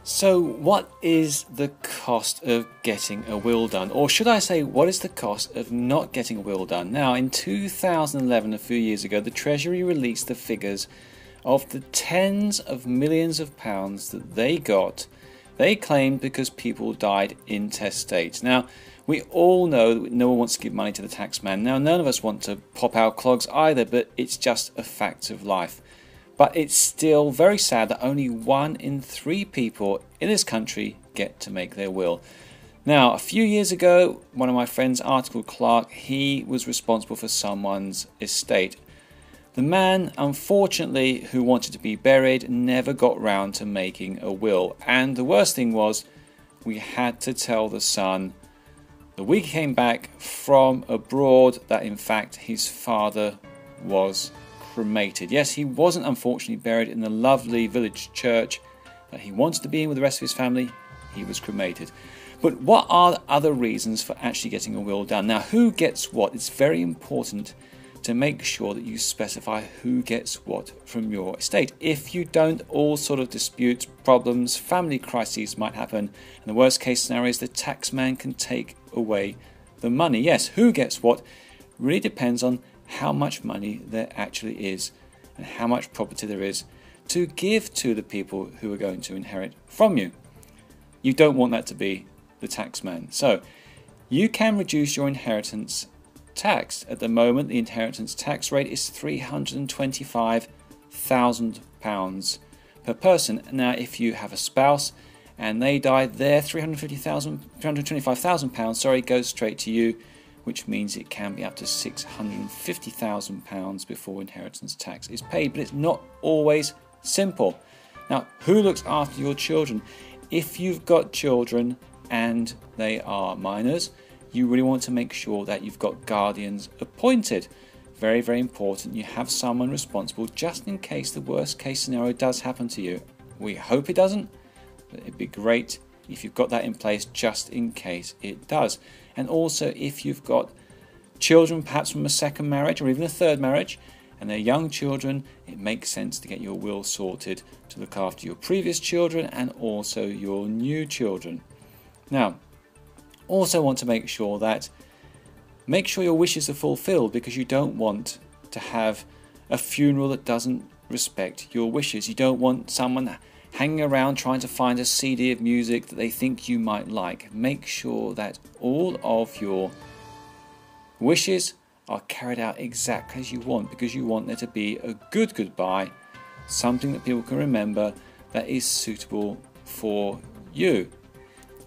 So what is the cost of getting a will done? Or should I say, what is the cost of not getting a will done? Now, in 2011, a few years ago, the Treasury released the figures of the tens of millions of pounds that they claimed because people died intestate. Now, we all know that no one wants to give money to the taxman. Now, none of us want to pop our clogs either, but it's just a fact of life. But it's still very sad that only 1 in 3 people in this country get to make their will. Now, a few years ago, one of my friends, Article Clark, he was responsible for someone's estate. The man, unfortunately, who wanted to be buried, never got round to making a will. And the worst thing was, we had to tell the son the week he came back from abroad that in fact his father was cremated. Yes, he wasn't unfortunately buried in the lovely village church that he wanted to be in with the rest of his family. He was cremated. But what are the other reasons for actually getting a will done? Now, who gets what? It's very important to make sure that you specify who gets what from your estate. If you don't, all sort of disputes, problems, family crises might happen, and the worst case scenario is the taxman can take away the money. Yes, who gets what really depends on how much money there actually is and how much property there is to give to the people who are going to inherit from you. You don't want that to be the taxman. So you can reduce your inheritance tax. At the moment, the inheritance tax rate is £325,000 per person. Now, if you have a spouse and they died, their £325,000 goes straight to you, which means it can be up to £650,000 before inheritance tax is paid. But it's not always simple. Now, who looks after your children? If you've got children and they are minors, you really want to make sure that you've got guardians appointed. Very, very important. You have someone responsible just in case the worst case scenario does happen to you. We hope it doesn't, but it'd be great if you've got that in place just in case it does. And also, if you've got children perhaps from a second marriage or even a third marriage and they're young children, it makes sense to get your will sorted to look after your previous children and also your new children. Now, also want to make sure your wishes are fulfilled, because you don't want to have a funeral that doesn't respect your wishes. You don't want someone hanging around trying to find a CD of music that they think you might like. Make sure that all of your wishes are carried out exactly as you want, because you want there to be a good goodbye, something that people can remember that is suitable for you.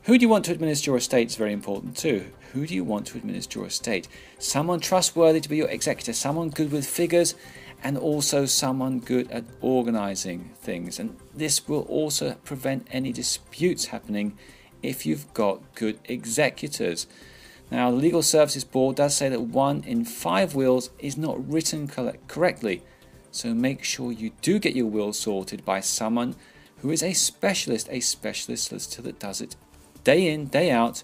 Who do you want to administer your estate is very important too. Who do you want to administer your estate? Someone trustworthy to be your executor, someone good with figures, and also someone good at organising things. And this will also prevent any disputes happening if you've got good executors. Now, the Legal Services Board does say that 1 in 5 wills is not written correctly. So make sure you do get your will sorted by someone who is a specialist solicitor that does it day in, day out,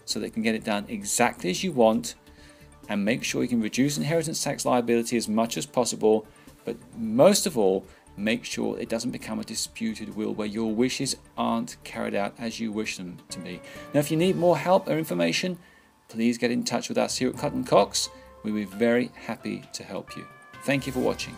so they can get it done exactly as you want, and make sure you can reduce inheritance tax liability as much as possible. But most of all, make sure it doesn't become a disputed will where your wishes aren't carried out as you wish them to be. Now, if you need more help or information, please get in touch with us here at Clutton Cox. We'll be very happy to help you. Thank you for watching.